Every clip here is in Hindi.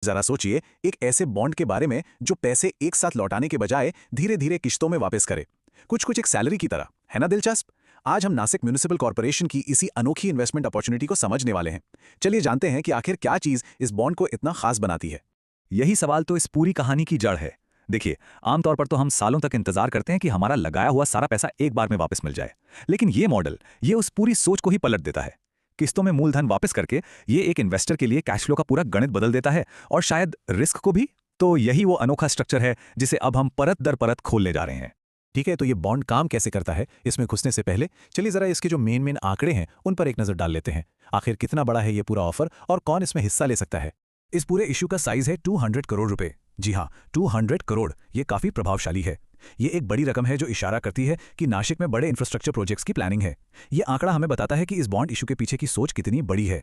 जरा सोचिए एक ऐसे बॉन्ड के बारे में जो पैसे एक साथ लौटाने के बजाय धीरे धीरे किश्तों में वापस करे, कुछ कुछ एक सैलरी की तरह। है ना दिलचस्प? आज हम नासिक म्युनिसिपल कॉर्पोरेशन की इसी अनोखी इन्वेस्टमेंट अपॉर्चुनिटी को समझने वाले हैं। चलिए जानते हैं कि आखिर क्या चीज इस बॉन्ड को इतना खास बनाती है। यही सवाल तो इस पूरी कहानी की जड़ है। देखिए, आमतौर पर तो हम सालों तक इंतजार करते हैं कि हमारा लगाया हुआ सारा पैसा एक बार में वापस मिल जाए। लेकिन ये मॉडल ये उस पूरी सोच को ही पलट देता है। किस्तों में मूलधन वापस करके ये एक इन्वेस्टर के लिए कैश फ्लो का पूरा गणित बदल देता है, और शायद रिस्क को भी। तो यही वो अनोखा स्ट्रक्चर है जिसे अब हम परत दर परत खोलने जा रहे हैं। ठीक है, तो ये बॉन्ड काम कैसे करता है, इसमें घुसने से पहले चलिए जरा इसके जो मेन आंकड़े हैं उन पर एक नजर डाल लेते हैं। आखिर कितना बड़ा है ये पूरा ऑफर और कौन इसमें हिस्सा ले सकता है। इस पूरे इशू का साइज है 200 करोड़ रुपए। जी हाँ, 200 करोड़। ये काफी प्रभावशाली है। ये एक बड़ी रकम है जो इशारा करती है कि नासिक में बड़े इंफ्रास्ट्रक्चर प्रोजेक्ट्स की प्लानिंग है। ये आंकड़ा हमें बताता है कि इस बॉन्ड इशू के पीछे की सोच कितनी बड़ी है।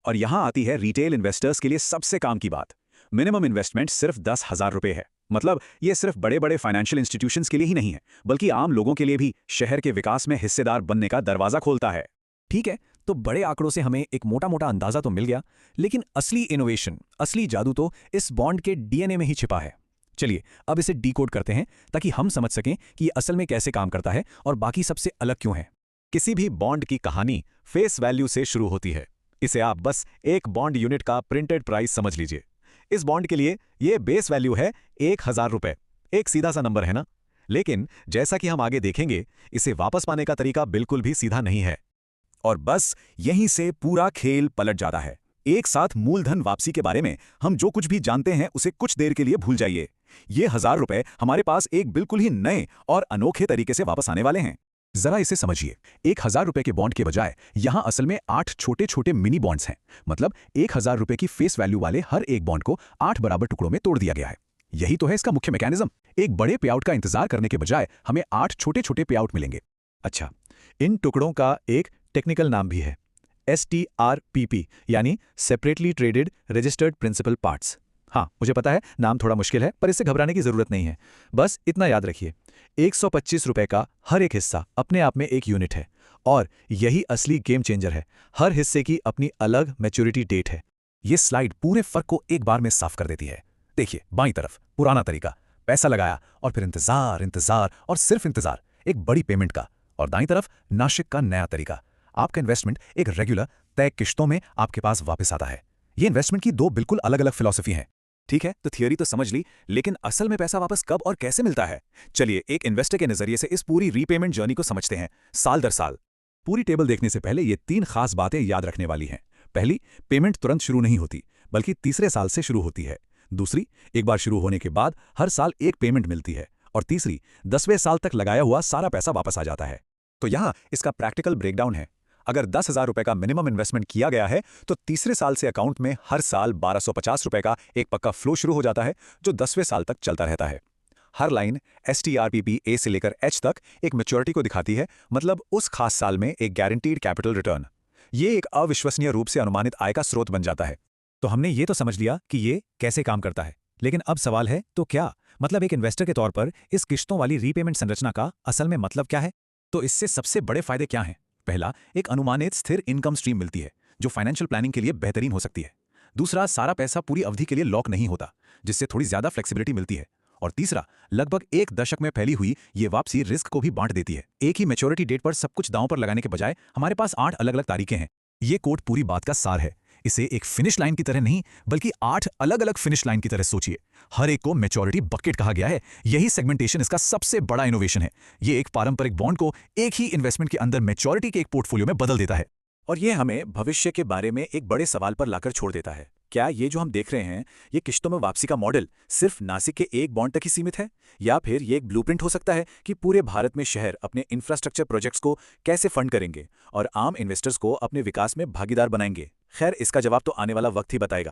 और यहां आती है रिटेल इन्वेस्टर्स के लिए सबसे काम की बात। मिनिमम इन्वेस्टमेंट सिर्फ 10,000 रुपए है। मतलब ये सिर्फ बड़े बड़े फाइनेंशियल इंस्टीट्यूशंस के लिए ही नहीं है, बल्कि आम लोगों के लिए भी शहर के विकास में हिस्सेदार बनने का दरवाजा खोलता है। ठीक है, तो बड़े आंकड़ों से हमें एक मोटा मोटा अंदाजा तो मिल गया, लेकिन असली इनोवेशन, असली जादू तो इस बॉन्ड के डीएनए में ही छिपा है। चलिए अब इसे डीकोड करते हैं ताकि हम समझ सकें कि ये असल में कैसे काम करता है और बाकी सबसे अलग क्यों है। किसी भी बॉन्ड की कहानी फेस वैल्यू से शुरू होती है। इसे आप बस एक बॉन्ड यूनिट का प्रिंटेड प्राइस समझ लीजिए। इस बॉन्ड के लिए ये बेस वैल्यू है 1,000 रुपए। एक सीधा सा नंबर है ना? लेकिन जैसा कि हम आगे देखेंगे, इसे वापस पाने का तरीका बिल्कुल भी सीधा नहीं है। और बस यहीं से पूरा खेल पलट जाता है। एक साथ मूलधन वापसी के बारे में हम जो कुछ भी जानते हैं उसे कुछ देर के लिए भूल जाइए। ये 1,000 रुपए हमारे पास एक बिल्कुल ही नए और अनोखे तरीके से वापस आने वाले हैं। जरा इसे समझिए, 1,000 रुपए के बॉन्ड के बजाय यहां असल में 8 छोटे छोटे मिनी बॉन्ड्स हैं। मतलब 1,000 रुपए की फेस वैल्यू वाले हर एक बॉन्ड को 8 बराबर टुकड़ों में तोड़ दिया गया है। यही तो है इसका मुख्य मैकेनिज्म। एक बड़े पे आउट का इंतजार करने के बजाय हमें 8 छोटे छोटे पे आउट मिलेंगे। अच्छा, इन टुकड़ों का एक टेक्निकल नाम भी है, STRPP, यानी separately traded registered principal parts. हाँ, मुझे पता है नाम थोड़ा मुश्किल है, पर इससे घबराने की जरूरत नहीं है। बस इतना याद रखिए, 125 रुपए का हर एक हिस्सा अपने आप में एक यूनिट है, और यही असली गेम चेंजर है। हर हिस्से की अपनी अलग मैच्योरिटी डेट है। ये स्लाइड पूरे फर्क को एक बार में साफ कर देती है। देखिए बाईं तरफ पुराना तरीका, पैसा लगाया और फिर इंतजार इंतजार और सिर्फ इंतजार, एक बड़ी पेमेंट का। और दाईं तरफ नासिक का नया तरीका, आपका इन्वेस्टमेंट एक रेगुलर तय किश्तों में आपके पास वापस आता है। ये इन्वेस्टमेंट की दो बिल्कुल अलग अलग फिलॉसफी हैं। ठीक है, तो थियोरी तो समझ ली, लेकिन असल में पैसा वापस कब और कैसे मिलता है? चलिए एक इन्वेस्टर के नजरिए से इस पूरी रीपेमेंट जर्नी को समझते हैं, साल दर साल। पूरी टेबल देखने से पहले ये 3 खास बातें याद रखने वाली हैं। पहली, पेमेंट तुरंत शुरू नहीं होती, बल्कि तीसरे साल से शुरू होती है। दूसरी, एक बार शुरू होने के बाद हर साल एक पेमेंट मिलती है। और तीसरी, 10वें साल तक लगाया हुआ सारा पैसा वापस आ जाता है। तो यहाँ इसका प्रैक्टिकल ब्रेकडाउन है। अगर 10,000 रुपए का मिनिमम इन्वेस्टमेंट किया गया है, तो तीसरे साल से अकाउंट में हर साल 1,250 रुपए का एक पक्का फ्लो शुरू हो जाता है, जो 10वें साल तक चलता रहता है। हर लाइन STRPP A से लेकर H तक एक मैच्योरिटी को दिखाती है, मतलब उस खास साल में एक गारंटीड कैपिटल रिटर्न। ये एक अविश्वसनीय रूप से अनुमानित आय का स्रोत बन जाता है। तो हमने ये तो समझ लिया कि ये कैसे काम करता है, लेकिन अब सवाल है तो क्या, मतलब एक इन्वेस्टर के तौर पर इस किश्तों वाली रीपेमेंट संरचना का असल में मतलब क्या है? तो इससे सबसे बड़े फायदे क्या हैं? पहला, एक अनुमानित स्थिर इनकम स्ट्रीम मिलती है जो फाइनेंशियल प्लानिंग के लिए बेहतरीन हो सकती है। दूसरा, सारा पैसा पूरी अवधि के लिए लॉक नहीं होता, जिससे थोड़ी ज्यादा फ्लेक्सिबिलिटी मिलती है। और तीसरा, लगभग एक दशक में फैली हुई ये वापसी रिस्क को भी बांट देती है। एक ही मैच्योरिटी डेट पर सब कुछ दांव पर लगाने के बजाय हमारे पास 8 अलग अलग तारीखें हैं। ये कोट पूरी बात का सार है। इसे एक फिनिश लाइन की तरह नहीं, बल्कि 8 अलग अलग फिनिश लाइन की तरह सोचिए। हर एक को मैच्योरिटी बकेट कहा गया है। यही सेगमेंटेशन इसका सबसे बड़ा इनोवेशन है। ये एक पारंपरिक बॉन्ड को एक ही इन्वेस्टमेंट के अंदर मैच्योरिटी के एक पोर्टफोलियो में बदल देता है। और ये हमें भविष्य के बारे में एक बड़े सवाल पर लाकर छोड़ देता है। क्या ये जो हम देख रहे हैं, ये किश्तों में वापसी का मॉडल सिर्फ नासिक के एक बॉन्ड तक ही सीमित है, या फिर ये एक ब्लूप्रिंट हो सकता है कि पूरे भारत में शहर अपने इंफ्रास्ट्रक्चर प्रोजेक्ट्स को कैसे फंड करेंगे और आम इन्वेस्टर्स को अपने विकास में भागीदार बनाएंगे? खैर, इसका जवाब तो आने वाला वक्त ही बताएगा।